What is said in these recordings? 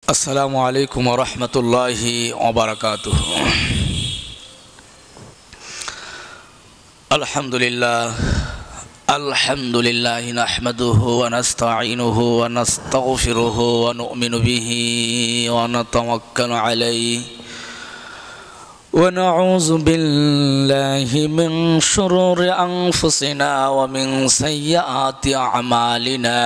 আসসালামু আলাইকুম ওয়া রাহমাতুল্লাহি ওয়া বারাকাতুহু। আলহামদুলিল্লাহ নাহমাদুহু ওয়া নাস্তাঈনুহু ওয়া নাস্তাগফিরুহু ওয়া নু'মিনু বিহি ওয়া নাতাওয়াক্কালু আলাইহি ওয়া নাউযু বিল্লাহি মিন শুরুরি আনফুসিনা ওয়া মিন সাইয়্যাতি আ'মালিনা।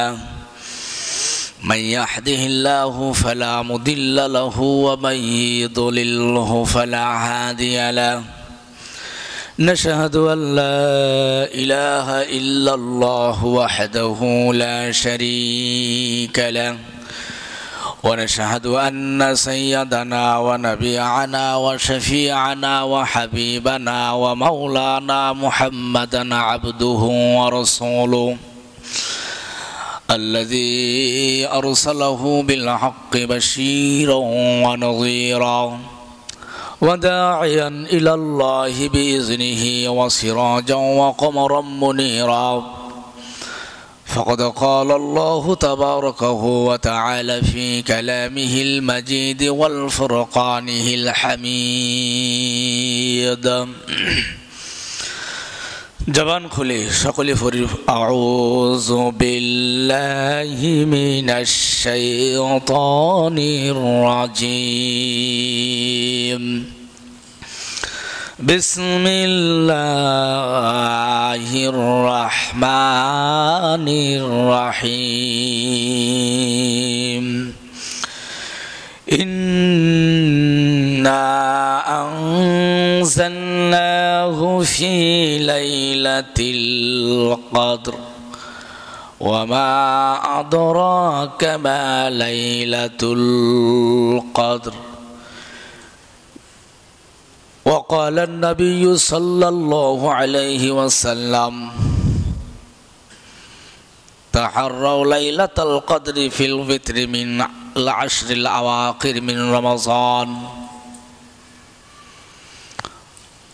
من يهده الله فلا مضل له ومن يضلله فلا هادي له. نشهد أن لا إله إلا الله وحده لا شريك له، ونشهد أن سيدنا ونبينا وشفيعنا وحبيبنا ومولانا محمدا عبده ورسوله الذي أرسله بالحق بشيرا ونظيرا وداعيا إلى الله بإذنه وسراجا وقمرا منيرا. فقد قال الله تبارك وتعالى في كلامه المجيد والفرقانه الحميد। জবান খুলে সকলে পড়ি আউযু বিল্লাহি মিনাশ শাইতানির রাজিম। বিসমিল্লাহির রাহমানির রাহিম। ইন্না আনজালনাহু ফি লাইলাতিল কদর ওয়া মা আদরাকা মা লাইলাতুল কদর। ওয়া ক্বালা আন-নাবিয়্যু সাল্লাল্লাহু আলাইহি ওয়াসাল্লাম তাহাররাউ লাইলাতাল কদরি ফিল ভিতরি মিন আল-আশরিল আওয়াখির মিন রমাযান।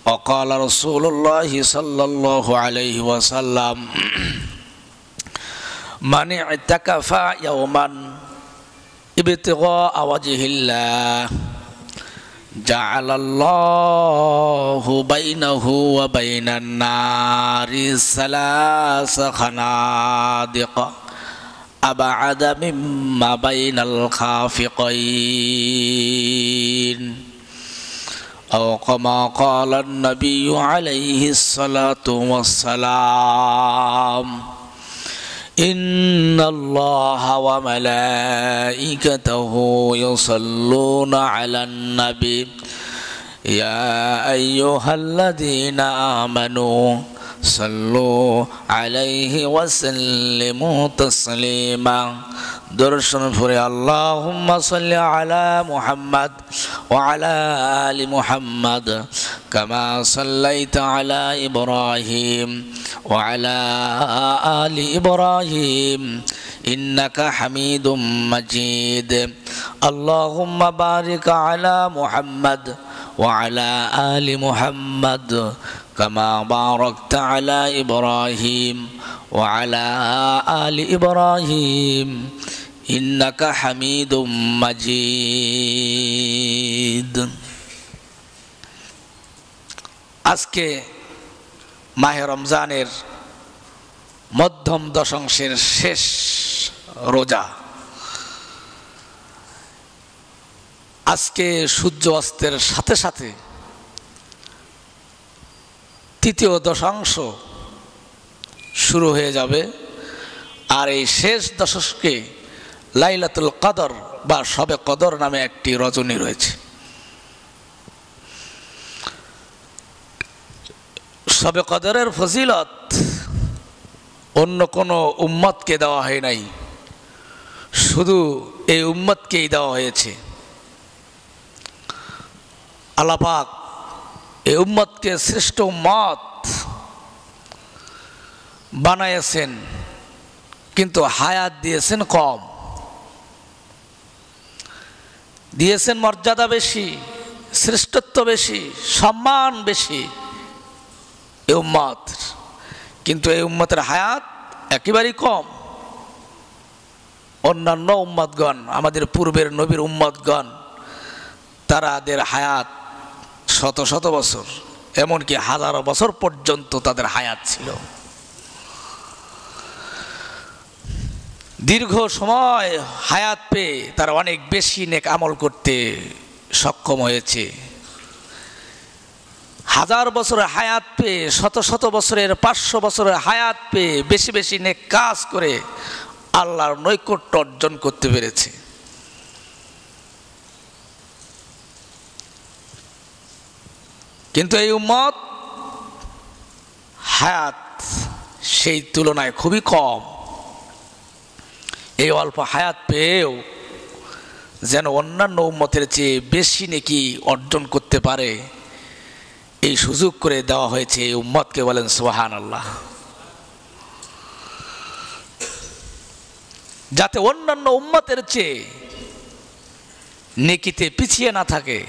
وقال رسول الله صلى الله عليه وسلم من اعتكف يوما ابتغاء وجه الله جعل الله بينه وبين النار 3 خنادق أبعد مما بين الخافقين أو كما قال النبي عليه الصلاة والسلام إن الله وملائكته يصلون على النبي يا أيها الذين آمنوا صلوا عليه وسلموا تسليما। দর্শন পড়ে আল্লাহুম্মা সাল্লি আলা মুহাম্মাদ ওয়া আলা আলি মুহাম্মাদ কামা সাল্লাইতা আলা ইব্রাহিম ওয়া আলা আলি ইব্রাহিম ইন্নাকা হামিদুম মাজিদ। আল্লাহুম্মা বারিক আলা মুহাম্মাদ ওয়া আলা আলি মুহাম্মাদ কামা বারাকতা আলা ইব্রাহিম ওয়া আলা আলি ইব্রাহিম ইন্নাকা হামিদুম মাজিদ। আজকে মাহে রমজানের মধ্যম দশাংশের শেষ রোজা। আজকে সূর্য অস্তের সাথে সাথে তৃতীয় দশাংশ শুরু হয়ে যাবে। আর এই শেষ দশকে লাইলাতুল কদর বা শবে কদর নামে একটি রজনী রয়েছে। শবে কদরের ফজিলত অন্য কোনো উম্মতকে দেওয়া হয় নাই, শুধু এই উম্মতকেই দেওয়া হয়েছে। আল্লাহ পাক এই উম্মতকে শ্রেষ্ঠ উম্মত বানাইছেন, কিন্তু হায়াত দিয়েছেন কম, দিয়েছেন মর্যাদা বেশি, শ্রেষ্ঠত্ব বেশি, সম্মান বেশি এই উম্মত, কিন্তু এই উম্মতের হায়াত একেবারেই কম। অন্যান্য উম্মতগণ, আমাদের পূর্বের নবীর উম্মতগণ, তাদের হায়াত শত শত বছর, এমনকি হাজারো বছর পর্যন্ত তাদের হায়াত ছিল। দীর্ঘ সময় হায়াত পেয়ে তারা অনেক বেশি নেক আমল করতে সক্ষম হয়েছে। হাজার বছরের হায়াত পেয়ে, শত শত বছরের, 500 বছরের হায়াত পেয়ে বেশি বেশি নেক কাজ করে আল্লাহর নৈকট্য অর্জন করতে পেরেছে। কিন্তু এই উম্মত হায়াত সেই তুলনায় খুবই কম। এই অল্প হায়াত পেয়েও যেন অন্যান্য উম্মতের চেয়ে বেশি নেকি অর্জন করতে পারে, এই সুযোগ করে দেওয়া হয়েছে এই উম্মতকে। বলেন সুবহানাল্লাহ। যাতে অন্যান্য উম্মতের চেয়ে নেকিতে পিছিয়ে না থাকে।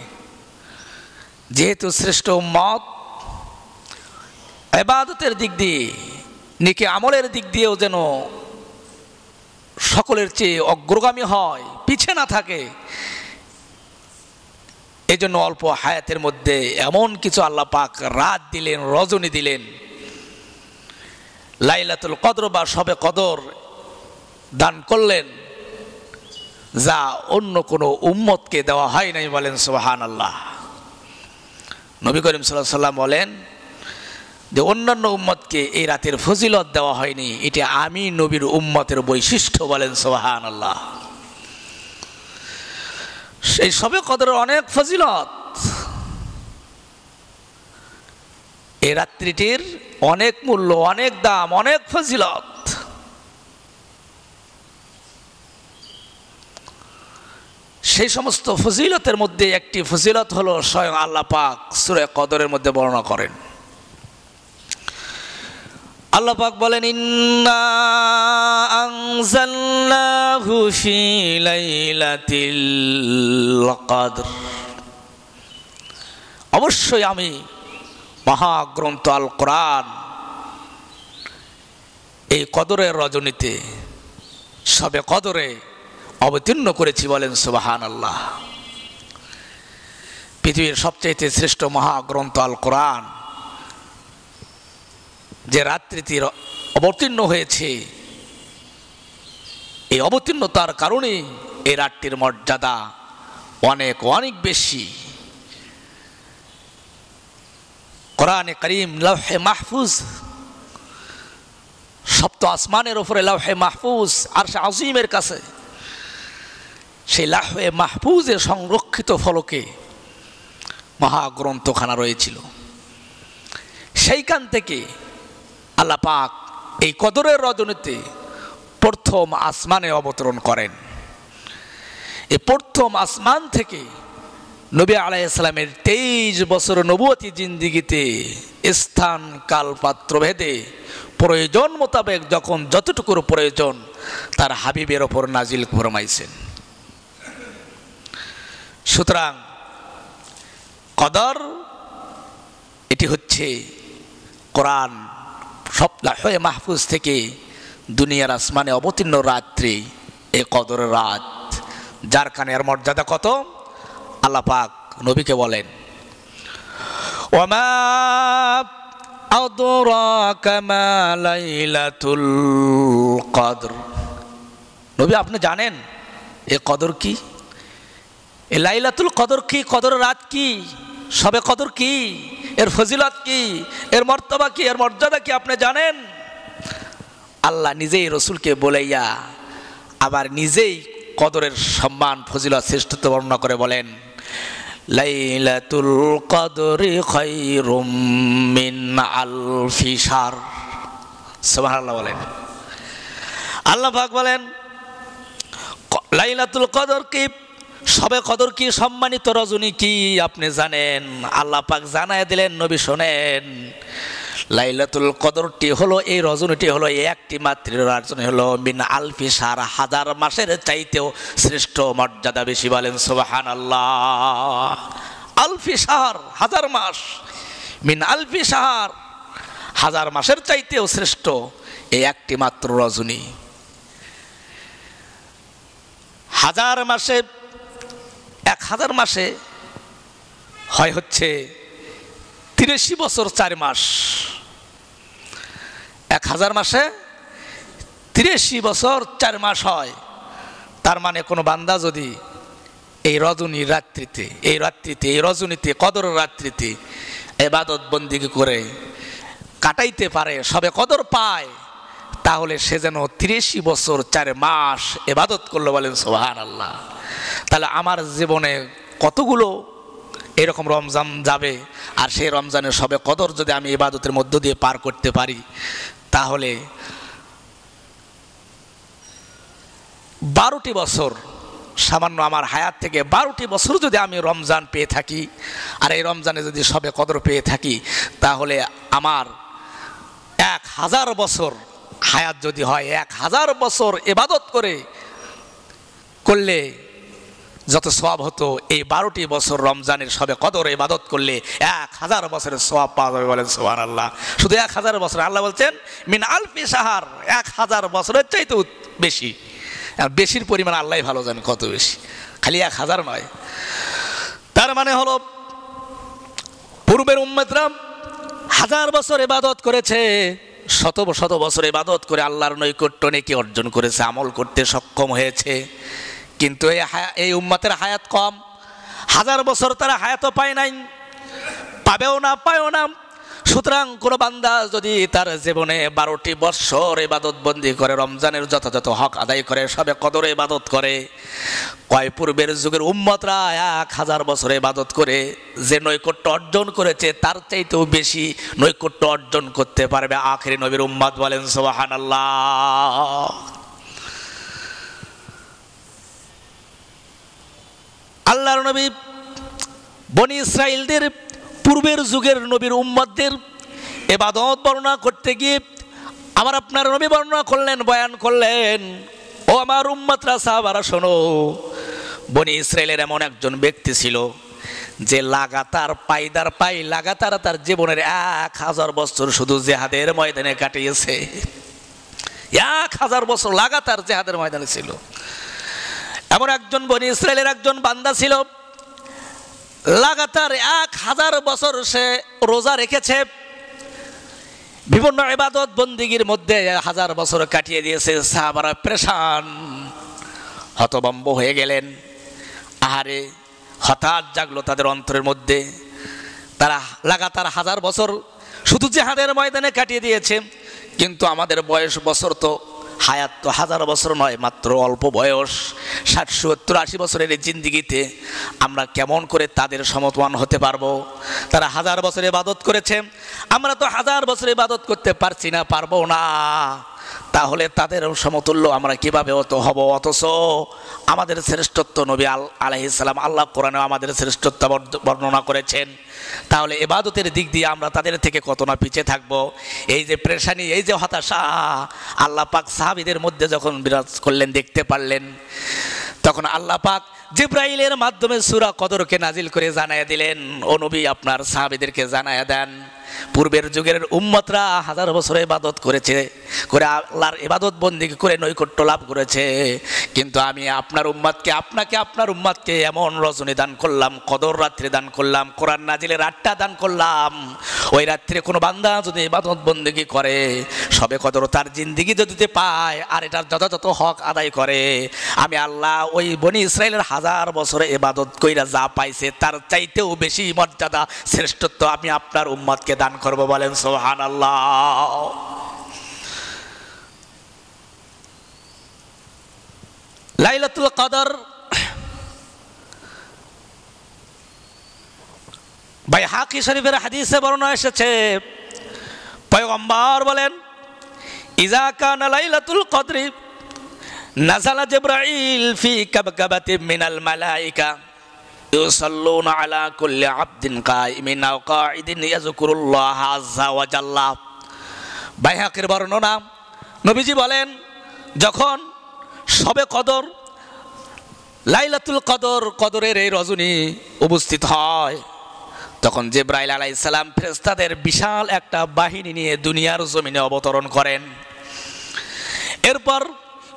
যেহেতু শ্রেষ্ঠ উম্মত, ইবাদতের দিক দিয়ে, নেকি আমলের দিক দিয়েও যেন সকলের চেয়ে অগ্রগামী হয়, পিছিয়ে না থাকে, এই জন্য অল্প হায়াতের মধ্যে এমন কিছু আল্লাহ পাক রাত দিলেন, রজনী দিলেন, লাইলাতুল কদর বা শবে কদর দান করলেন, যা অন্য কোনো উম্মতকে দেওয়া হয় নাই। বলেন সুবহানাল্লাহ। নবী করিম সাল্লাল্লাহু আলাইহি ওয়াসাল্লাম বলেন যে অন্যান্য উম্মতকে এই রাতের ফজিলত দেওয়া হয়নি, এটা আমি নবীর উম্মতের বৈশিষ্ট্য। বলেন সুবহানাল্লাহ। এই শবে কদরের অনেক ফজিলত, এই রাত্রিটির অনেক মূল্য, অনেক দাম, অনেক ফজিলত। সেই সমস্ত ফজিলতের মধ্যে একটি ফজিলত হলো স্বয়ং আল্লাহ পাক সূরা কদরের মধ্যে বর্ণনা করেন। আল্লাহ পাক বলেন, ইন্না আনজালনাহু ফি লাইলাতিল কদর। অবশ্যই আমি মহাগ্রন্থ আল কোরআন এই কদরের রজনীতে, শবে কদরে অবতীর্ণ করেছি। বলেন সুবহানাল্লাহ। পৃথিবীর সবচেয়ে শ্রেষ্ঠ মহাগ্রন্থ আল কোরআন যে রাত্রিতে অবতীর্ণ হয়েছে, এই অবতীর্ণতার কারণে এই রাতটির মর্যাদা অনেক অনেক বেশি। কোরআনে কারীম লাওহে মাহফুজ, সপ্ত আসমানের উপরে লাওহে মাহফুজ আরশে আজিমের কাছে, সেই লাওহে মাহফুজের সংরক্ষিত ফলকে মহাগ্রন্থখানা রয়েছিল। সেইখান থেকে আল্লাহ পাক এই কদরের রজনীতে প্রথম আসমানে অবতরণ করেন। এই প্রথম আসমান থেকে নবী আলাইহিস সালামের 23 বছর নবুয়তি জিন্দেগিতে স্থান কাল পাত্র ভেদে প্রয়োজন মোতাবেক যখন যতটুকুর প্রয়োজন তার হাবিবের ওপর নাজিল ফরমাইছেন। সুতরাং কদর এটি হচ্ছে কোরআন লাওহে মাহফুজ থেকে দুনিয়ার আসমানে অবতীর্ণ রাত্রি, এ কদরের রাত, যার কানে এর মর্যাদা কত। আল্লাহ পাক নবীকে বলেন, ওয়ামা আদরাকা মা লাইলাতুল কদর। নবী আপনি জানেন এ কদর কি, এ লাইলাতুল কদর কি, কদরের রাত কি, শবে কদর কি, এর ফজিলত কি, এর মর্তবা কি, এর মর্যাদা কি আপনি জানেন? আল্লাহ নিজেই রসুলকে বলাইয়া আবার নিজেই কদরের সম্মান, ফজিলত, শ্রেষ্ঠত্ব বর্ণনা করে বলেন, লাইলাতুল কদরি খায়রুম মিন আলফি শাহর। সুবহানাল্লাহ বলেন। আল্লাহ পাক বলেন লাইলাতুল কদর কি, শবে কদর কি, সম্মানিত রজনী কি আপনি জানেন? আল্লাহ পাক জানায় দিলেন, নবী শোনেন, লাইলাতুল কদরটি হলো, এই রজনীটি হলো একটি মাত্র রজনী, হলো মিন আলফি শাহর, হাজার মাসের চাইতেও শ্রেষ্ঠ, মর্যাদা বেশি। বলেন সুবহানাল্লাহ। আলফি শাহর, হাজার মাস, মিন আলফি শাহর, হাজার মাসের চাইতেও শ্রেষ্ঠ এই একটি মাত্র রজনী। 1000 মাসে 1000 মাসে হয় হচ্ছে 83 বছর 4 মাস। 1000 মাসে 83 বছর 4 মাস হয়। তার মানে কোনো বান্দা যদি এই রজনী রাত্রিতে এই রজনীতে কদর রাত্রিতে ইবাদত বন্দেগী করে কাটাইতে পারে, সবে কদর পায়, তাহলে সে যেন 83 বছর 4 মাস ইবাদত করলো। বলেন সুবহানাল্লাহ। তাহলে আমার জীবনে কতগুলো এরকম রমজান যাবে, আর সেই রমজানের সবে কদর যদি আমি ইবাদতের মধ্য দিয়ে পার করতে পারি, তাহলে 12টি বছর, সামান্য আমার হায়াত থেকে 12টি বছর যদি আমি রমজান পেয়ে থাকি, আর এই রমজানে যদি সবে কদর পেয়ে থাকি, তাহলে আমার 1000 বছর হায়াত যদি হয়, 1000 বছর ইবাদত করলে যত সওয়াব হতো, এই 12টি বছর রমজানের সবে কদর ইবাদত করলে 1000 বছরের সওয়াব পাওয়া যাবে। বলেন সুবহানাল্লাহ। শুধু 1000 বছর, আল্লাহ বলছেন মিন আলফি শাহর, 1000 বছরের চাইতে বেশি। আর বেশির পরিমাণ আল্লাহ ভালো জানেন কত বেশি, খালি 1000 নয়। তার মানে হলো পূর্বের উম্মতরা 1000 বছর ইবাদত করেছে, শত বছর ইবাদত করে আল্লাহর নৈকট্য নেকি অর্জন করেছে, আমল করতে সক্ষম হয়েছে। কিন্তু এই উম্মতের হায়াত কম, 1000 বছর তারা হায়াতও পায় নাই, পাবেও না। সুতরাং কোনো বান্দা যদি তার জীবনে 12টি বছর ইবাদত বন্দি করে, রমজানের যথাযথ হক আদায় করে, সবে কদরে ইবাদত করে, কয় পূর্বের যুগের উম্মতরা 1000 বছর ইবাদত করে যে নৈকট্য অর্জন করেছে, তার চাইতেও বেশি নৈকট্য অর্জন করতে পারবে আখিরি নবীর উম্মত। বলেন সুবহানাল্লাহ। আল্লাহর নবী বনি ইসরাইলদের পূর্বের যুগের নবীর উম্মতদের ইবাদত বর্ণনা করতে গিয়ে আমার আপনার নবী বর্ণনা করলেন, বয়ান করলেন, ও আমার উম্মতরা, সাহাবারা শোনো, বনি ইসরাইলের এমন একজন ব্যক্তি ছিল যে লাগাতার লাগাতার তার জীবনের 1000 বছর শুধু জিহাদের ময়দানে কাটিয়েছে। 1000 বছর লাগাতার জিহাদের ময়দানে ছিল। এমন একজন বনি ইসরাইলের একজন বান্দা ছিল, লাগাতার 1000 বছর সে রোজা রেখেছে, বিভিন্ন ইবাদত বন্দিগির মধ্যে 1000 বছর কাটিয়ে দিয়েছে। সাহাবারা পেরেশান, হতভম্ব হয়ে গেলেন। আহারে, হঠাৎ জাগলো তাদের অন্তরের মধ্যে, তারা লাগাতার 1000 বছর শুধু জিহাদের ময়দানে কাটিয়ে দিয়েছে, কিন্তু আমাদের বয়স বছর তো, হায়াত তো 1000 বছর নয়, মাত্র অল্প বয়স, 60, 70, 80 বছরের এই জিন্দিগিতে আমরা কেমন করে তাদের সমতুল্য হতে পারবো? তারা 1000 বছর ইবাদত করেছে, আমরা তো 1000 বছর ইবাদত করতে পারছি না, পারবো না। তাহলে তাদের সমতুল্য আমরা কিভাবে হব? অথচ আমাদের শ্রেষ্ঠত্ব নবী আলাইহিস সালাম, আল্লাহ কোরআনে আমাদের শ্রেষ্ঠত্ব বর্ণনা করেছেন। তাহলে ইবাদতের দিক দিয়ে আমরা তাদের থেকে কত না পিছিয়ে থাকবো। এই যে পেরেশানি, এই যে হতাশা আল্লাহ পাক সাহাবীদের মধ্যে যখন বিরাজ করলেন, দেখতে পারলেন, তখন আল্লাহ পাক জিবরাইলের মাধ্যমে সূরা কদরকে নাজিল করে জানায়া দিলেন, ও নবী আপনার সাহাবীদেরকে জানায়া দেন, পূর্বের যুগের উম্মতরা 1000 বছর ইবাদত করেছে, করে আল্লাহর ইবাদত বন্দেগী করে নৈকট্য লাভ করেছে, কিন্তু আমি আপনার উম্মতকে, আপনার উম্মতকে এমন রজনী দান করলাম, কদর রাত্রি দান করলাম, কোরআন নাজিলের রাতটা দান করলাম। ওই রাত্রে কোনো বান্দা যদি ইবাদত বন্দেগী করে, সবে কদর তার জিন্দেগি যদি পায়, আর এটার যথাযথ হক আদায় করে, আমি আল্লাহ ওই বনি ইসরাইলের 1000 বছরে ইবাদত কইরা যা পাইছে, তার চাইতেও বেশি মর্যাদা, শ্রেষ্ঠত্ব আমি আপনার উম্মতকে দান করব। বলেন সুবহানাল্লাহ। লাইলাতুল কদর বাইহাকি শরীফের হাদিসে বর্ণনা এসেছে, পয়গম্বর বলেন, ইজা কানা লাইলাতুল কদরি নাযালা জিবরাইল ফি কাবকাবাতিন মিনাল মালাইকা ইউসাল্লুনা আলা কুল্লি আবদিন কাইমিন আও কাঈদিন ইয়াযকুরুল্লাহ আযজা ওয়া জাল্লা। বাইহাকির বর্ণনা, নবীজি বলেন, যখন শবে কদর, লাইলাতুল কদর, কদরের এই রজনী উপস্থিত হয়, তখন জিবরাইল আলাইহিস সালাম ফেরেশতাদের বিশাল একটা বাহিনী নিয়ে দুনিয়ার জমিনে অবতরণ করেন। এরপর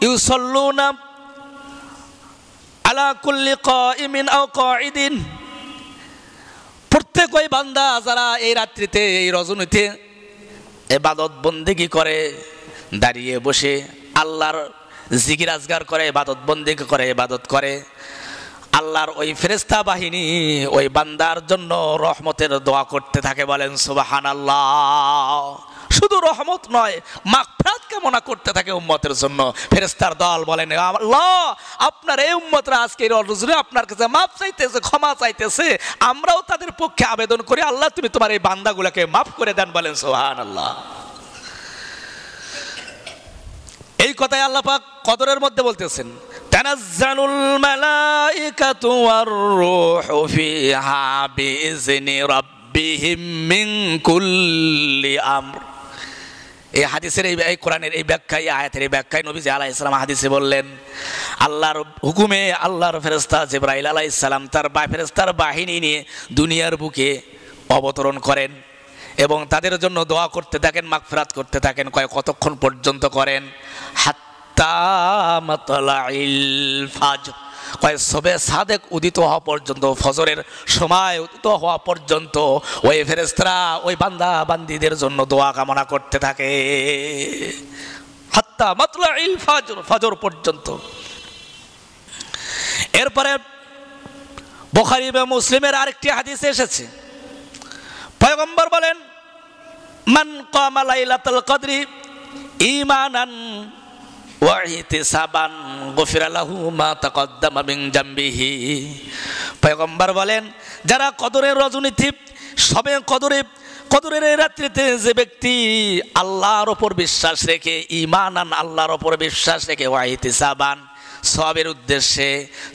ইউসাল্লুনা আলা কুল্লি কাইমিন আও কাঈদিন, প্রত্যেক ওই বান্দা যারা এই রাত্রিতে এই রজনীতে ইবাদত বন্দেগী করে, দাঁড়িয়ে বসে আল্লাহর জিকির আজগার করে, ইবাদত বন্দেগী করে, ইবাদত করে, আল্লাহর ওই ফেরেশতা বাহিনী ওই বান্দার জন্য রহমতের দোয়া করতে থাকে। বলেন সুবহানাল্লাহ। শুধু রহমত নয়, মাগফিরাত কামনা করতে থাকে উম্মতের জন্য। ফেরেশতার দল বলেন, আল্লাহ আপনার এই উম্মতরা আজকে রজনী আপনার কাছে মাফ চাইতেছে, ক্ষমা চাইতেছে, আমরাও তাদের পক্ষে আবেদন করি, আল্লাহ তুমি তোমার এই বান্দাগুলোকে মাফ করে দেন। বলেন সুবহানাল্লাহ। এই কথাই আল্লাহ পাক কদরের মধ্যে বলতেছেন, তানাজ্জালুল মালাইকাতু ওয়ার রূহু ফিহা বিইজনি রাব্বিহিম মিন কুল্লি আমর। এই হাদিসের এই কোরআনের এই ব্যাখ্যায়, আয়াতের এই ব্যাখ্যায় নবীজি আলাইহিস সালাম হাদিসে বললেন, আল্লাহর হুকুমে আল্লাহর ফেরেশতা জিবরাইল আলাইহিস সালাম তার ফেরেশতার বাহিনী নিয়ে দুনিয়ার বুকে অবতরণ করেন এবং তাদের জন্য দোয়া করতে থাকেন, মাগফিরাত করতে থাকেন। কতক্ষণ পর্যন্ত করেন? হাত্তা মাতলাইল ফাজর, সবে সাদেক উদিত হওয়া পর্যন্ত, ফজরের সময় উদিত হওয়া পর্যন্ত ওই ফেরেশতারা ওই বান্দা বান্দীদের জন্য দোয়া কামনা করতে থাকে। হাত্তা মাতলাইল ফাজর, ফজর পর্যন্ত। এরপরে বুখারী এবং মুসলিমের আরেকটি হাদিসে এসেছে, পয়গম্বর বলেন, মান কামা লাইলাতুল কদরি ঈমানান ওয়া ইহতিসাবান গুফিরা লাহু মা তাকদ্দামা মিন জামবিহি। পয়গম্বর বলেন, যারা কদরের রজনীতে, সবে কদরের এই রাত্রিতে যে ব্যক্তি আল্লাহর ওপর বিশ্বাস রেখে, ঈমানান আল্লাহর ওপর বিশ্বাস রেখে, ওয়া ইহতিসাবান সওয়াবের উদ্দেশ্যে,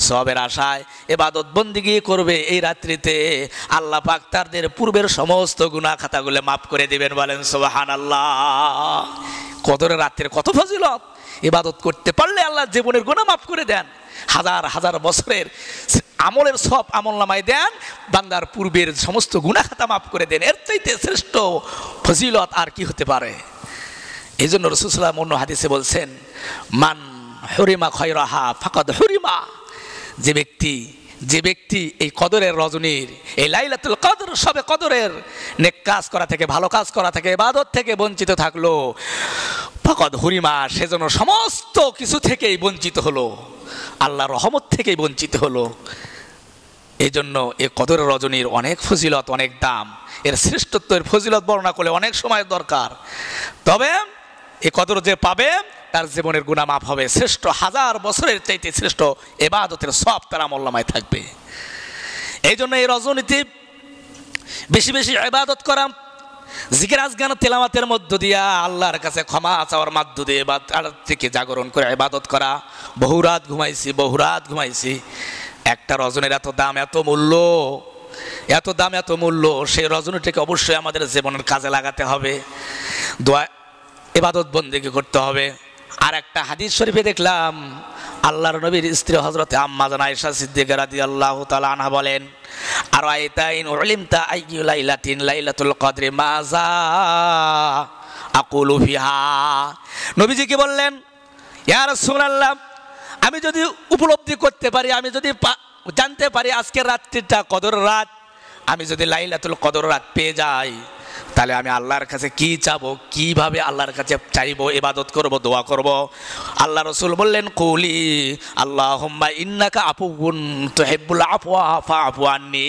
সওয়াবের আশায় ইবাদত বন্দেগী করবে এই রাত্রিতে, আল্লাহ পাক তাদের পূর্বের সমস্ত গুনাহ খাতাগুলো মাফ করে দিবেন। বলেন সুবহানাল্লাহ। কদরের রাত্রির কত ফজিলত! ইবাদত করতে পারলে আল্লাহ জীবনের গুনাহ মাফ করে দেন, হাজার হাজার বছরের আমলের সব আমলনামায় দেন, বান্দার পূর্বের সমস্ত গুনাহ খাতা মাফ করে দেন। এর চাইতে শ্রেষ্ঠ ফজিলত আর কি হতে পারে? এই জন্য রাসূল সাল্লাল্লাহু আলাইহি ওয়াসাল্লাম অন্য হাদিসে বলছেন, মান হুরিমা খয়রাহা ফাকাদ হুরিমা। যে ব্যক্তি এই কদরের রজনীর, এই লাইলাতুল কদর, সবে কদরের নেক কাজ করা থেকে, ভালো কাজ করা থেকে, ইবাদত থেকে বঞ্চিত থাকলো, ফাকাদ হুরিমা, সেজন্য সমস্ত কিছু থেকেই বঞ্চিত হলো, আল্লাহর রহমত থেকেই বঞ্চিত হলো। এই জন্য এই কদরের রজনীর অনেক ফজিলত, অনেক দাম। এর শ্রেষ্ঠত্বের ফজিলত বর্ণনা করলে অনেক সময় দরকার। তবে এই কদর যে পাবে তার জীবনের গুনাহ মাফ হবে, শ্রেষ্ঠ হাজার বছরের চাইতে শ্রেষ্ঠ ইবাদতের সওয়াব তার আমলনামায় থাকবে। এই জন্য এই রজনীতে বেশি বেশি ইবাদত করা, জিকির আজগান তেলাওয়াতের মধ্য দিয়া, আল্লাহর কাছে ক্ষমা চাওয়ার মধ্য দিয়ে থেকে জাগরণ করে ইবাদত করা। বহু রাত ঘুমাইছি। একটা রজনীর এত দাম, এত মূল্য, এত দাম, এত মূল্য। সেই রজনীটাকে অবশ্যই আমাদের জীবনের কাজে লাগাতে হবে, দোয়া ইবাদত বন্দেগী করতে হবে। আর একটা হাদিস শরীফে দেখলাম, আল্লাহর নবীর স্ত্রী হযরত আম্মা জান আয়েশা সিদ্দিকা রাদিয়াল্লাহু তাআলা আনহা বলেন, আরাইতাইন উলিমতা আইয়ু লাইলাতিন লাইলাতুল কদরি মাজা আকুলু ফিহা। নবীজি কি বললেন, ইয়া রাসূলুল্লাহ, আমি যদি উপলব্ধি করতে পারি, আমি যদি জানতে পারি আজকের রাত্রিটা কদর রাত, আমি যদি লাইলাতুল কদর রাত পেয়ে যাই, তাহলে আমি আল্লাহর কাছে কি চাবো, কিভাবে আল্লাহর কাছে চাইবো, ইবাদত করব, দোয়া করব। আল্লাহ রাসূল বললেন, কুলি আল্লাহুম্মা ইন্নাকা আফুউন তুহিব্বুল আফওয়া ফাআফু আন্নী।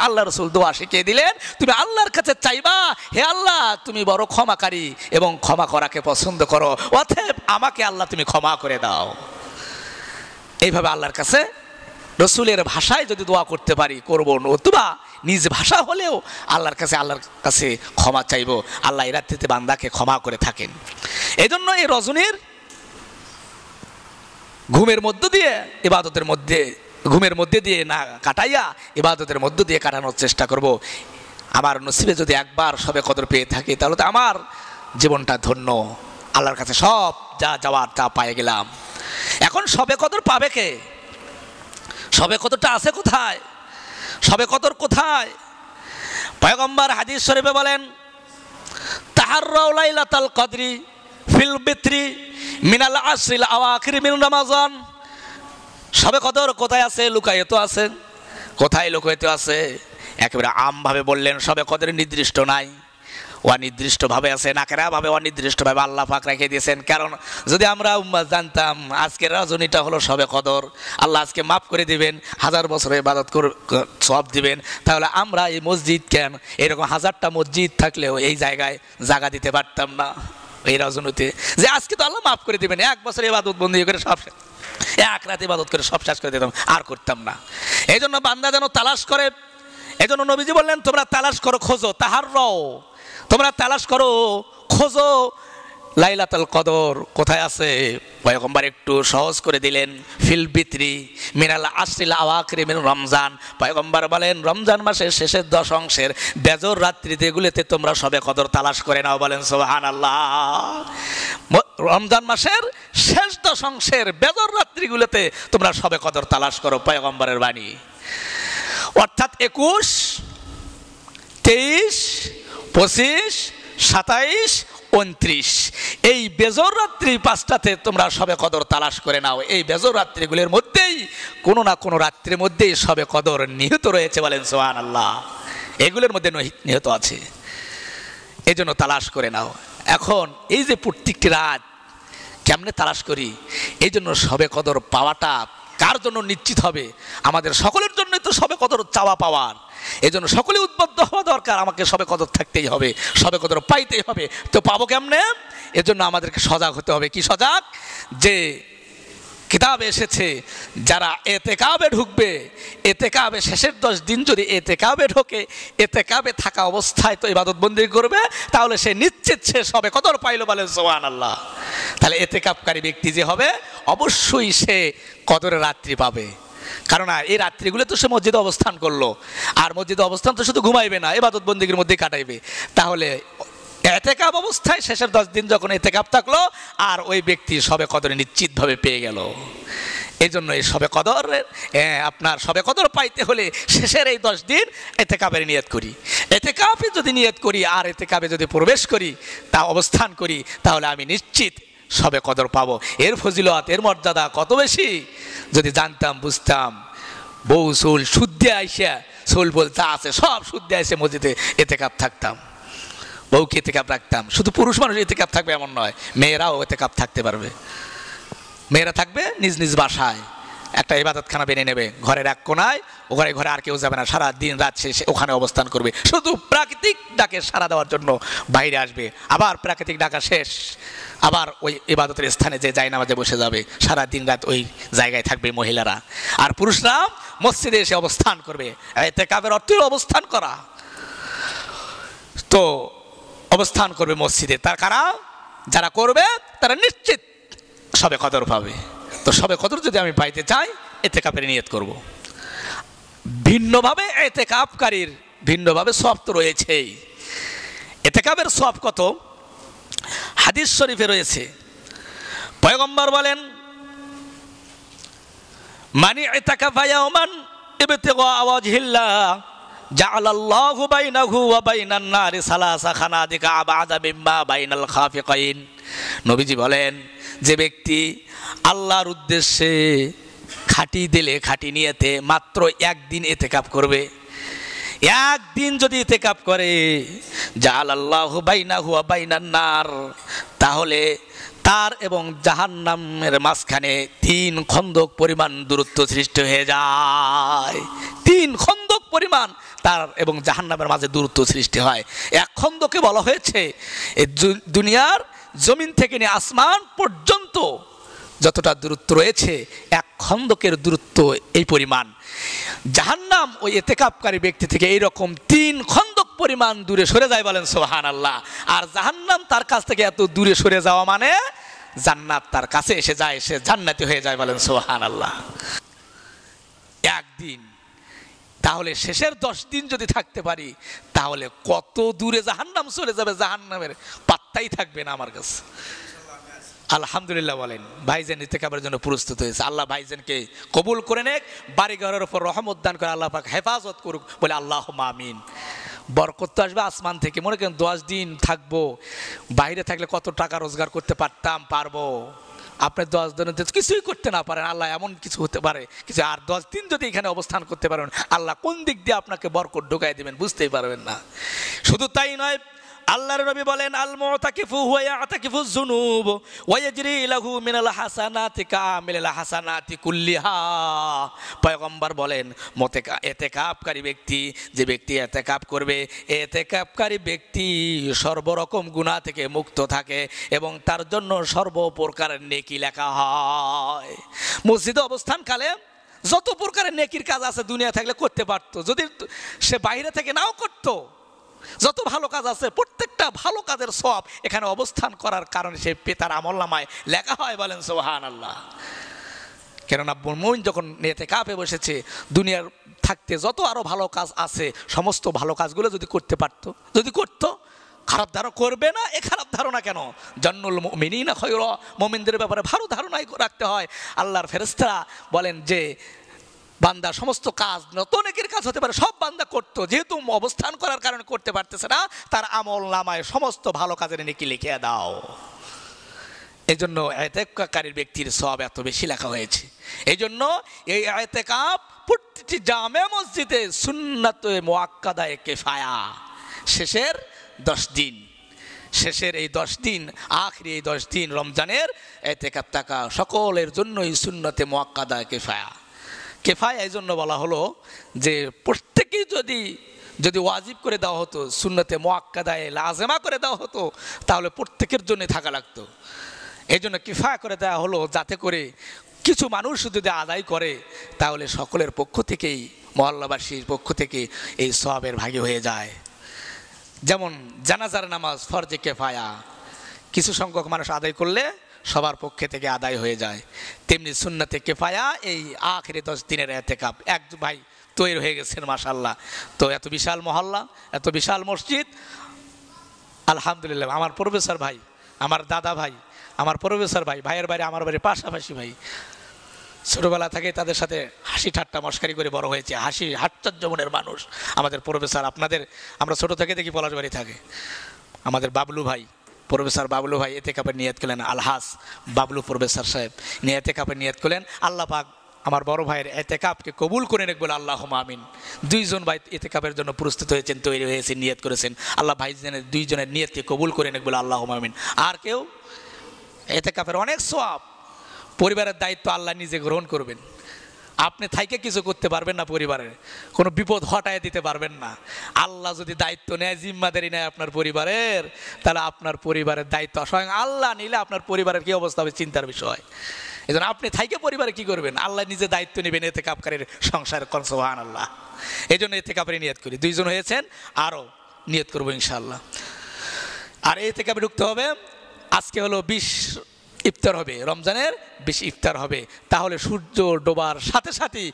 আল্লাহ রাসূল দোয়া শিখিয়ে দিলেন, তুমি আল্লাহর কাছে চাইবা, হে আল্লাহ তুমি বড় ক্ষমাকারী এবং ক্ষমা করাকে পছন্দ করো, অতএব আমাকে আল্লাহ তুমি ক্ষমা করে দাও। এইভাবে আল্লাহর কাছে রসুলের ভাষায় যদি দোয়া করতে পারি করবো, নতুবা নিজ ভাষা হলেও আল্লাহর কাছে ক্ষমা চাইবো। আল্লাহ এই রাত্রিতে বান্দাকে ক্ষমা করে থাকেন। এই জন্য এই রজনীর ঘুমের মধ্য দিয়ে, ঘুমের মধ্যে দিয়ে না কাটাইয়া ইবাদতের মধ্য দিয়ে কাটানোর চেষ্টা করব। আমার নসিবে যদি একবার সবে কদর পেয়ে থাকি, তাহলে তো আমার জীবনটা ধন্য, আল্লাহর কাছে সব যা যাওয়ার তা পেয়ে গেলাম। এখন সবে কদর পাবে কে? সবে কদরটা আছে কোথায়? সবে কদর কোথায়? পয়গম্বর হাদিস শরীফে বলেন, তাহাররাউ লাইলাতাল কদরি ফিল বিত্রি মিনাল আশরিল আওয়াখির মিন রমাজান। সবে কদর কোথায় আছে? লুকায়িত আছে। কোথায় লুকায়িত আছে? একেবারে আমভাবে বললেন সবে কদর নির্দিষ্ট নাই, অনির্দিষ্টভাবে আছে, নাকেরাভাবে অনির্দিষ্টভাবে আল্লাহ পাক রেখে দিয়েছেন। কারণ যদি আমরা জানতাম আজকের রজনীটা হলো সবে কদর, আল্লাহ আজকে মাফ করে দিবেন, 1000 বছর ইবাদত করে সওয়াব দিবেন, তাহলে আমরা এই মসজিদ কেন, এরকম 1000টা মসজিদ থাকলেও এই জায়গায় জায়গা দিতে পারতাম না এই রজনীতে, যে আজকে তো আল্লাহ মাফ করে দিবেন, 1 বছর ইবাদত বন্দী করে সব, 1 রাত ইবাদত করে সব শেষ করে দিতাম, আর করতাম না। এই জন্য বান্দা যেন তালাশ করে। এই জন্য নবীজি বললেন তোমরা তালাশ করো, খোঁজো, তাহাররাও, তোমরা তালাশ করো, খোঁজো লাইলাতুল কদর কোথায় আছে। পয়গম্বর একটু সহজ করে দিলেন, ফিল বিত্রি মিনাল আশরিল আওয়াখির মিন রমজান। পয়গম্বর বলেন রমজান মাসের শেষের 10 অংশের বেজর রাত্রিগুলোতে তোমরা সবে কদর তালাশ করে নাও। বলেন সুবহানাল্লাহ। রমজান মাসের শেষ 10 অংশের বেজর রাত্রিগুলোতে তোমরা সবে কদর তালাশ করো, পয়গম্বরের বাণী। অর্থাৎ 21, 23, 25, 27, 29 এই বেজর রাত্রি 5টাতে তোমরা সবে কদর তালাশ করে নাও। এই বেজর রাত্রিগুলোর মধ্যেই কোনো না কোনো রাত্রির মধ্যেই সবে কদর নিহিত রয়েছে। বলেন সুবহানাল্লাহ। এগুলোর মধ্যে নিহিত আছে, এই জন্য তালাশ করে নাও। এখন এই যে প্রত্যেকটি রাত কেমনে তালাশ করি, এই জন্য সবে কদর পাওয়াটা কার জন্য নিশ্চিত হবে? আমাদের সকলের জন্যই তো সবে কদর চাওয়া পাওয়ার। এই জন্য সকলে উদ্বুদ্ধ হওয়া দরকার, আমাকে সবে কদর থাকতেই হবে, সবে কদর পাইতেই হবে। তো পাবো কেমনে? এজন্য আমাদেরকে সজাগ হতে হবে। কি সজাগ? যে কিতাবে এসেছে যারা এতেকাবে ঢুকবে, এতেকাবে শেষের 10 দিন যদি এতেকাবে ঢোকে, এতেকাবে থাকা অবস্থায় তো ইবাদত বন্দি করবে, তাহলে সে নিশ্চিত সে সবে কদর পাইল। বলেন সুবহানাল্লাহ। তাহলে এতেকাবকারী ব্যক্তি যে হবে অবশ্যই সে কদরের রাত্রি পাবে। কারণ এই রাত্রিগুলো তো সে মসজিদে অবস্থান করলো, আর মসজিদে অবস্থান তো শুধু ঘুমাইবে না, ইবাদত বন্দিগির মধ্যে কাটাইবে। তাহলে এতেকাব অবস্থায় শেষের 10 দিন যখন এতেকাব থাকলো, আর ওই ব্যক্তি সবে কদরে নিশ্চিতভাবে পেয়ে গেল। এই জন্য এই সবে কদর আপনার সবে কদর পাইতে হলে শেষের এই 10 দিন এতেকাবের নিয়ত করি। এতেকাবে যদি নিয়ত করি আর এতেকাবে যদি প্রবেশ করি, তা অবস্থান করি, তাহলে আমি নিশ্চিত সবে কদর পাবো। এর ফজিলত, এর মর্যাদা কত বেশি যদি জানতাম, বুঝতাম। বউ চুল শুদ্ধে আইসা, চুল বলতে আছে সব শুদ্ধে আইসে মসজিদে এতেকাব থাকতাম, বউকে এতেকাব রাখতাম। শুধু পুরুষ মানুষ এতেকাব থাকবে এমন নয়, মেয়েরাও এতেকাব থাকতে পারবে। মেয়েরা থাকবে নিজ নিজ বাসায়, একটা ইবাদতখানা বেনে নেবে ঘরের এক কোনায়, ওখানে ঘরে আর কেউ যাবে না, সারা দিন রাত শেষে ওখানে অবস্থান করবে, শুধু প্রাকৃতিক ডাকে সাড়া দেওয়ার জন্য বাইরে আসবে। আবার প্রাকৃতিক ডাকা শেষ, আবার ওই ইবাদতের স্থানে যে জায়নামাজে বসে যাবে, সারা দিন রাত ওই জায়গায় থাকবে মহিলারা। আর পুরুষরা মসজিদে এসে অবস্থান করবে। ইতিকাফের অর্থ অবস্থান করা। তো অবস্থান করবে মসজিদে, তার কারা যারা করবে তারা নিশ্চিত সবে কদর পাবে। তো সবে কদর যদি আমি পাইতে চাই, ইতিকাফের নিয়ত করব। ভিন্নভাবে ইতিকাফকারীর ভিন্নভাবে সওয়াব তো রয়েছেই। ইতিকাফের সওয়াব কত? হাদিস শরীফে রয়েছে, পয়গম্বর বলেন মানি ইতাকাফা ইয়াওমান ইবতিগা ওয়াজহিল্লাহ জাআলাল্লাহু বাইনাহু ওয়া বাইনান নারি সালাসা খানাদিকা আবাদা মিম্মা বাইনাল খাফিকাইন। নবীজি বলেন যে ব্যক্তি আল্লাহর উদ্দেশ্যে খাঁটি দিলে, খাঁটি নিয়তে মাত্র একদিন ইতিকাফ করবে, একদিন যদি ইতিকাফ করে, জাআলাল্লাহু বাইনাহু ওয়া বাইনান নার, তাহলে তার এবং জাহান্নামের মাঝখানে 3 খন্দক পরিমাণ দূরত্ব সৃষ্টি হয়ে যায়। 3 খন্দক পরিমাণ তার এবং জাহান্নামের মাঝে দূরত্ব সৃষ্টি হয়। এক খন্দকে বলা হয়েছে এই দুনিয়ার জমিন থেকে নিয়ে আসমান পর্যন্ত যতটা দূরত্ব রয়েছে, এক খন্দকের দূরত্ব এই পরিমাণ। জাহান্নাম ওই ইতিকাফকারী ব্যক্তি থেকে এইরকম 3 খন্দক পরিমাণ দূরে সরে যায়। বলেন সুবহানাল্লাহ। আর জাহান্নাম তার কাছ থেকে এত দূরে সরে যাওয়া মানে জান্নাত তার কাছে এসে যায়, সে জান্নাতি হয়ে যায়। বলেন সুবহানাল্লাহ। একদিন, তাহলে শেষের 10 দিন যদি থাকতে পারি, তাহলে কত দূরে জাহান্নাম চলে যাবে, জাহান্নামের পাত্তাই থাকবে না আমার কাছে। আলহামদুলিল্লাহ বলেন। ভাইজান ইতিকাফের জন্য প্রস্তুত হয়েছে। আল্লাহ ভাইজানকে কবুল করে নেক, বাড়ি ঘরের উপর রহমত দান করে আল্লাহ পাক হেফাজত করুক, বলে আল্লাহুম্মা আমিন। বরকত তো আসবে আসমান থেকে। মনে করেন 10 দিন থাকবো, বাইরে থাকলে কত টাকা রোজগার করতে পারতাম, পারবো, আপনি 10 দিন কিছুই করতে না পারেন, আল্লাহ এমন কিছু হতে পারে কিছু, আর 10 দিন যদি এখানে অবস্থান করতে পারেন, আল্লাহ কোন দিক দিয়ে আপনাকে বরকত ঢুকাই দিবেন বুঝতেই পারবেন না। শুধু তাই নয়, আল্লাহর নবী বলেন, আল মুতাকিফু হুয়া ইয়াতাকিফু যুনুব ওয়া ইয়াজরি লাহু মিনাল হাসানাতি কামিলাল হাসানাতি কুল্লিহা। পয়গম্বর বলেন, ইতিকাফকারী ব্যক্তি, যে ব্যক্তি ইতিকাফ করবে, ইতিকাফকারী ব্যক্তি সর্বরকম গুনাহ থেকে মুক্ত থাকে এবং তার জন্য সর্বপ্রকারের নেকি লেখা হয়। মসজিদে অবস্থানকালে যত প্রকারের নেকির কাজ আছে দুনিয়া থাকলে করতে পারতো, যদি সে বাইরে থেকে নাও করতো, যত ভালো কাজ আছে প্রত্যেকটা ভালো কাজের সওয়াব এখানে অবস্থান করার কারণে সে তার আমলনামায় লেখা হয়। বলেন সুবহানাল্লাহ। কেননা মুমিন যখন ইতিকাফে বসেছে, দুনিয়ার থাকতে যত আরো ভালো কাজ আছে সমস্ত ভালো কাজগুলো যদি করতে পারতো, যদি করতো, খারাপ ধারণা করবে না, এ খারাপ ধারণা কেন? জান্নুল মুমিনিনা খায়রা, মুমিনদের ব্যাপারে ভালো ধারণাই রাখতে হয়। আল্লাহর ফেরেশতারা বলেন যে বান্দা সমস্ত কাজ, নত নেকির কাজ হতে পারে, সব বান্দা করতো, যেহেতু অবস্থান করার কারণে করতে পারতেছে না, তার আমল নামায় সমস্ত ভালো কাজের নেকি লিখে দাও। এই জন্য ইতিকাফকারী ব্যক্তির সওয়াব এত বেশি লেখা হয়েছে। এই জন্য এই ইতিকাফ প্রতিটি জামে মসজিদে সুন্নাতে মুআক্কাদায়ে কিফায়া, শেষের 10 দিন, শেষের এই 10 দিন, আখরি এই 10 দিন রমজানের ইতিকাফ থাকা সকলের জন্যই সুন্নাতে মুআক্কাদায়ে কিফায়া। কিফায়া এই জন্য বলা হলো যে প্রত্যেকেই যদি ওয়াজিব করে দেওয়া হতো, সুন্নতে মুআক্কাদায়ে লাজেমা করে দেওয়া হতো, তাহলে প্রত্যেকের জন্য থাকা লাগতো। এই জন্য কিফায়া করে দেওয়া হলো, যাতে করে কিছু মানুষ যদি আদায় করে তাহলে সকলের পক্ষ থেকেই, মহল্লাবাসীর পক্ষ থেকে এই সওয়াবের ভাগী হয়ে যায়। যেমন জানাজার নামাজ ফরজে কিফায়া, কিছু সংখ্যক মানুষ আদায় করলে সবার পক্ষে থেকে আদায় হয়ে যায়, তেমনি সুন্নতে কিফায়া এই আখেরি 10 দিনের ইতিকাফ। এক ভাই তৈরি হয়ে গেছেন মাশাআল্লাহ। তো এত বিশাল মহল্লা, এত বিশাল মসজিদ, আলহামদুলিল্লাহ। আমার প্রফেসর ভাই, আমার দাদা ভাই, আমার প্রফেসর ভাই, ভাইয়ের বাড়ি আমার বাড়ি পাশাপাশি ভাই, ছোটবেলা থেকে তাদের সাথে হাসি ঠাট্টা মস্কারি করে বড় হয়েছে, হাসি হাট্টার জমনের মানুষ আমাদের প্রফেসর। আপনাদের আমরা ছোট থেকে দেখি পলাশবাড়ি থাকে, আমাদের বাবলু ভাই, প্রফেসর বাবলু ভাই ইতিকাফের নিয়ত করলেন, আলহাস বাবলু প্রফেসর সাহেব নিয়ে ইতিকাফের নিয়ত করলেন। আল্লাহ পাক আমার বড় ভাইয়ের ইতিকাফকে কবুল করে নেক বলে আল্লাহুম্মা আমিন। 2 জন ভাই ইতিকাফের জন্য প্রস্তুত হয়েছেন, তৈরি হয়েছেন, নিয়ত করেছেন। আল্লাহ ভাইজানের 2 জনের নিয়তকে কবুল করে নেক বলে আল্লাহুম্মা আমিন। আর কেউ ইতিকাফের অনেক সওয়াব, পরিবারের দায়িত্ব আল্লাহ নিজে গ্রহণ করবেন। আপনি থাইকে কিছু করতে পারবেন না, পরিবারের কোনো বিপদ হটায় দিতে পারবেন না। আল্লাহ যদি দায়িত্ব নেয়, জিম্মাদারি নেয় আপনার পরিবারের, তাহলে আপনার পরিবারের দায়িত্ব স্বয়ং আল্লাহ নিলে আপনার পরিবারের কী অবস্থা হবে চিন্তার বিষয়। এই জন্য আপনি থাইকে পরিবারে কি করবেন? আল্লাহ নিজে দায়িত্ব নেবেন ইতিকাফকারীর সংসারের। সুবহানাল্লাহ। এই জন্য ইতিকাফের নিয়ত করি। 2 জন হয়েছেন, আরও নিয়ত করবো ইনশাআল্লাহ। আর ইতিকাফে ঢুকতে হবে। আজকে হলো 20 ইফতার হবে, রমজানের 20 ইফতার হবে। তাহলে সূর্য ডোবার সাথে সাথেই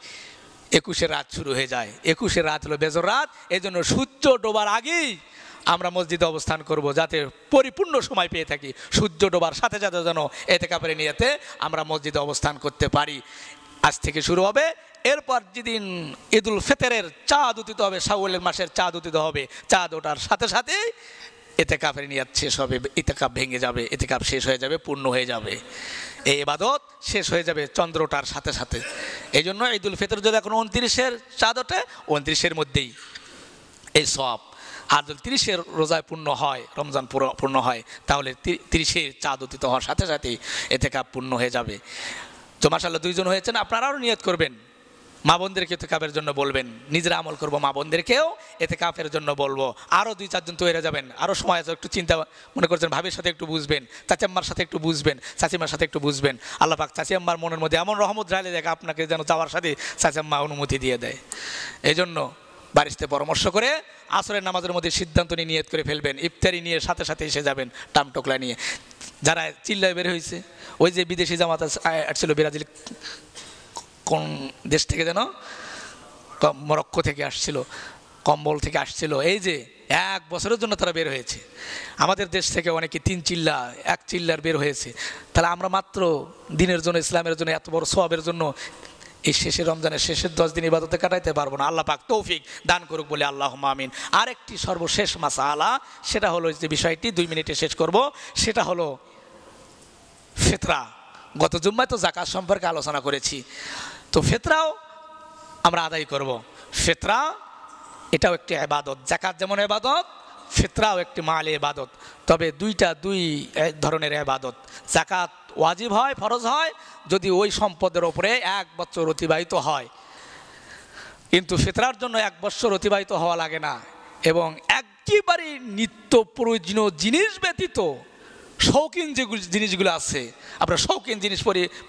21 রাত শুরু হয়ে যায়। 21 রাত হলো বেজর রাত। এই জন্য সূর্য ডোবার আগেই আমরা মসজিদে অবস্থান করব, যাতে পরিপূর্ণ সময় পেয়ে থাকি। সূর্য ডোবার সাথে সাথে যেন ইতিকাফের নিয়তে আমরা মসজিদে অবস্থান করতে পারি। আজ থেকে শুরু হবে। এরপর যেদিন ঈদুল ফিতরের চাঁদ উদিত হবে, শাওয়ালের মাসের চাঁদ উদিত হবে, চাঁদ ওঠার সাথে সাথেই ইতিকাফের নিয়ত শেষ হবে, ইতিকাফ ভেঙে যাবে, ইতিকাফ শেষ হয়ে যাবে, পূর্ণ হয়ে যাবে, এই ইবাদত শেষ হয়ে যাবে চন্দ্র ওঠার সাথে সাথে। এই জন্য ঈদুল ফিতর যদি এখন 29-এর চাঁদ ওঠে, 29-এর মধ্যেই এই সওয়াব। আর যদি 30-এর রোজায় পূর্ণ হয়, রমজান পূর্ণ হয়, তাহলে 30-এর চাঁদ উদিত হওয়ার সাথে সাথেই ইতিকাফ পূর্ণ হয়ে যাবে। তো মাশাআল্লাহ 2 জন হয়েছেন, আপনারা আরও নিয়ত করবেন। মা বোনদেরকে ইতিকাফের জন্য বলবেন, নিজেরা আমল করবো, মা বোনদেরকেও ইতিকাফের জন্য বলবো। আরও 2-4 জন তৈরি যাবেন। আরও সময় আছে, একটু চিন্তা মনে করছেন, ভাবির সাথে একটু বুঝবেন, চাচিম্মার সাথে একটু বুঝবেন, চাচিমার সাথে একটু বুঝবেন। আল্লাহ পাক চাচিম্মার মনের মধ্যে এমন রহমত ঢালে দেখ, আপনাকে যেন যাওয়ার সাথে চাচিম্মা অনুমতি দিয়ে দেয়। এই জন্য বাড়িতে পরামর্শ করে আসরের নামাজের মধ্যে সিদ্ধান্ত নিয়ে নিয়ত করে ফেলবেন। ইফতারি নিয়ে সাথে সাথে এসে যাবেন, টামটোকলা নিয়ে। যারা চিল্লায় বের হয়েছে, ওই যে বিদেশি জামাত আসছিল, ব্রাজিল কোন দেশ থেকে যেন, মরক্কো থেকে আসছিল, কম্বল থেকে আসছিল, এই যে 1 বছরের জন্য তারা বের হয়েছে। আমাদের দেশ থেকে অনেকে 3 চিল্লা 1 চিল্লার বের হয়েছে। তাহলে আমরা মাত্র দিনের জন্য, ইসলামের জন্য, এত বড় সওয়াবের জন্য এই শেষের রমজানের শেষের 10 দিন ইবাদতে কাটাইতে পারবো না। আল্লাহ পাক তৌফিক দান করুক বলে আল্লাহুম্মা আমিন। আরেকটি সর্বশেষ মাসআলা, সেটা হলো যে বিষয়টি 2 মিনিটে শেষ করব, সেটা হলো ফিতরা। গত জুম্মায় তো জাকাত সম্পর্কে আলোচনা করেছি। তো ফিতরাও আমরা আদায় করব। ফিতরা এটাও একটি ইবাদত, জাকাত যেমন ইবাদত, ফিতরাও একটি মাল ইবাদত। তবে দুই ধরনের ইবাদত। জাকাত ওয়াজিব হয়, ফরজ হয় যদি ওই সম্পদের ওপরে 1 বছর অতিবাহিত হয়, কিন্তু ফিতরার জন্য 1 বছর অতিবাহিত হওয়া লাগে না। এবং একেবারে নিত্য প্রয়োজনীয় জিনিস ব্যতীত শৌখিন যে জিনিসগুলো আছে, আপনার শৌখিন জিনিস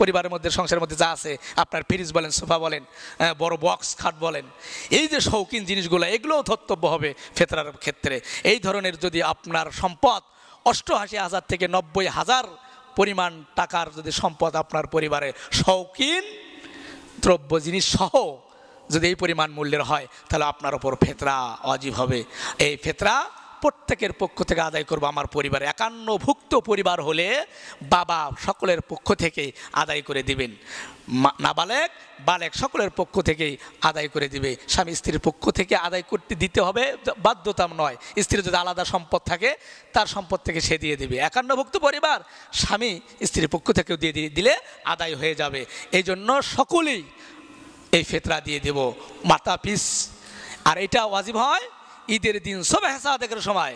পরিবারের মধ্যে, সংসারের মধ্যে যা আছে, আপনার ফ্রিজ বলেন, সোফা বলেন, বড় বক্স খাট বলেন, এই যে শৌখিন জিনিসগুলো, এগুলোও ধর্তব্য হবে ফিতরার ক্ষেত্রে। এই ধরনের যদি আপনার সম্পদ 88,000 থেকে 90,000 পরিমাণ টাকার যদি সম্পদ আপনার পরিবারে শৌখিন দ্রব্য জিনিস সহ যদি এই পরিমাণ মূল্যের হয়, তাহলে আপনার ওপর ফিতরা ওয়াজিব হবে। এই ফিতরা প্রত্যেকের পক্ষ থেকে আদায় করবো আমার পরিবারে। 51ভুক্ত পরিবার হলে বাবা সকলের পক্ষ থেকেই আদায় করে দিবেন, নাবালেগ বালেগ সকলের পক্ষ থেকেই আদায় করে দিবে। স্বামী স্ত্রীর পক্ষ থেকে আদায় করতে দিতে হবে, বাধ্যতা নয়। স্ত্রীর যদি আলাদা সম্পদ থাকে তার সম্পদ থেকে সে দিয়ে দিবে। 51ভুক্ত পরিবার স্বামী স্ত্রীর পক্ষ থেকেও দিয়ে দিলে আদায় হয়ে যাবে। এই জন্য সকলেই এই ফিতরা দিয়ে দেব মাথা পিস। আর এটা ওয়াজিব হয় ঈদের দিন শবে সাদেকের সময়,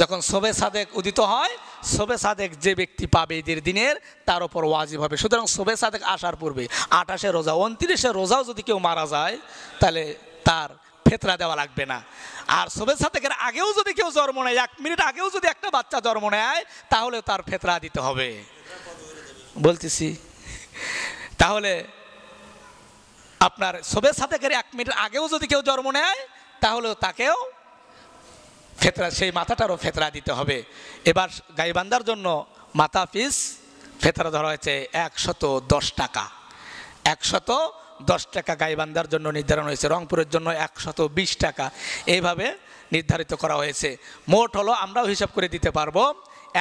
যখন শবে সাদেক উদিত হয়, শবে সাদেক যে ব্যক্তি পাবে ঈদের দিনের, তার উপর ওয়াজিব হবে। সুতরাং শবে সাদেক আসার পূর্বে 28-এ রোজা, 29-এ রোজাও যদি কেউ মারা যায়, তাহলে তার ফিতরা দেওয়া লাগবে না। আর শবে সাদেকের আগেও যদি কেউ জন্ম নেয়, 1 মিনিট আগেও যদি একটা বাচ্চা জন্ম নেয়, তাহলে তার ফিতরা দিতে হবে। বলতেছি, তাহলে আপনার শবে সাদেকের 1 মিনিট আগেও যদি কেউ জন্ম নেয়, তাহলেও তাকেও ফিতরা, সেই মাথাটারও ফিতরা দিতে হবে। এবার গাইবান্ধার জন্য মাথা পিস ফিতরা ধরা হয়েছে 110 টাকা। 110 টাকা গাইবান্ধার জন্য নির্ধারণ হয়েছে, রংপুরের জন্য 120 টাকা, এইভাবে নির্ধারিত করা হয়েছে। মোট হলো, আমরাও হিসাব করে দিতে পারবো,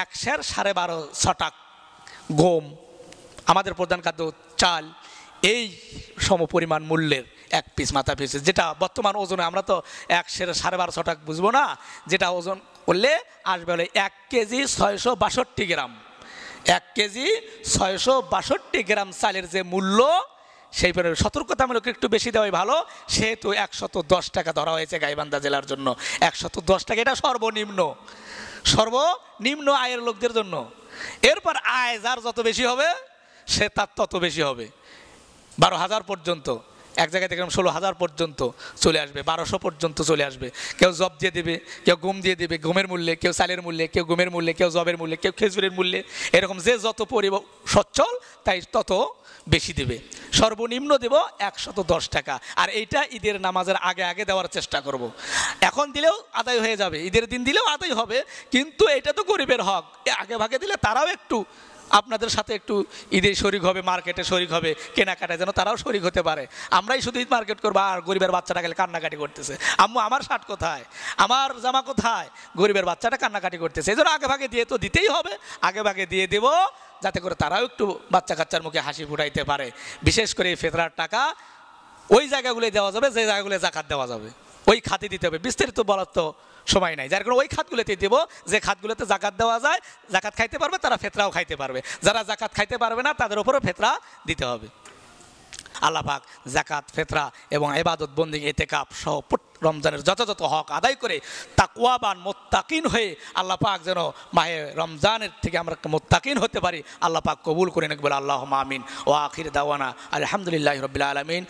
1.12 টাকা গম, আমাদের প্রধান খাদ্য চাল, এই সমপরিমাণ মূল্যের 1 পিস মাথা পিস, যেটা বর্তমান ওজনে আমরা তো 1.12 টাকা বুঝবো না, যেটা ওজন করলে আসবে হলে 1 কেজি 662 গ্রাম। 1 কেজি 662 গ্রাম চালের যে মূল্য, সেই পরিমাণে সতর্কতামূলক একটু বেশি দেওয়াই ভালো। সেহেতু 110 টাকা ধরা হয়েছে গাইবান্ধা জেলার জন্য। 110 টাকা এটা সর্বনিম্ন আয়ের লোকদের জন্য। এরপর আয় যার যত বেশি হবে সে তার তত বেশি হবে। 12,000 পর্যন্ত, এক জায়গায় দেখলাম 16,000 পর্যন্ত চলে আসবে, 1200 পর্যন্ত চলে আসবে। কেউ জব দিয়ে দেবে, কেউ গম দিয়ে দেবে গমের মূল্যে, কেউ চালের মূল্যে, কেউ গমের মূল্যে, কেউ জবের মূল্যে, কেউ খেজুরের মূল্যে। এরকম যে যত সচ্ছল তাই তত বেশি দেবে। সর্বনিম্ন দেব 110 টাকা। আর এইটা ঈদের নামাজের আগে দেওয়ার চেষ্টা করব। এখন দিলেও আদায় হয়ে যাবে, ঈদের দিন দিলেও আদায় হবে, কিন্তু এটা তো গরিবের হক। আগে ভাগে দিলে তারাও একটু আপনাদের সাথে একটু ঈদে শরিক হবে, মার্কেটে শরিক হবে, কেনাকাটায় যেন তারাও শরিক হতে পারে। আমরাই শুধু ঈদ মার্কেট করবো, আর গরিবের বাচ্চাটা গেলে কান্নাকাটি করতেছে, আম্মু আমার শার্ট কোথায়, আমার জামা কোথায়, গরিবের বাচ্চাটা কান্নাকাটি করতেছে। এই জন্য আগে ভাগে দিয়ে তো দিতেই হবে, আগে ভাগে দিয়ে দেবো, যাতে করে তারাও একটু বাচ্চা কাচ্চার মুখে হাসি ফুটাইতে পারে। বিশেষ করে এই ফিতরার টাকা ওই জায়গাগুলোই দেওয়া যাবে যে জায়গাগুলো জাকাত দেওয়া যাবে, ওই খাতে দিতে হবে। বিস্তারিত বলার তো সময় নাই, যার কারণে ওই খাতগুলোতে দেবো যে খাতগুলোতে জাকাত দেওয়া যায়, জাকাত খাইতে পারবে তারা ফিতরাও খাইতে পারবে, যারা জাকাত খাইতে পারবে না তাদের উপরও ফিতরা দিতে হবে। আল্লাহ পাক জাকাত, ফিতরা এবং ইবাদত, বন্দেগী, ইতিকাফ সহ রমজানের যথাযথ হক আদায় করে তাকওয়াবান মুত্তাকিন হয়ে আল্লাহ পাক যেন মাহে রমজানের থেকে আমরা মুত্তাকিন হতে পারি। আল্লাহ পাক কবুল করে নেক বলে আল্লাহুম্মা আমিন। ওয়া আখির দাওয়ানা আলহামদুলিল্লাহি রাব্বিল আলামিন।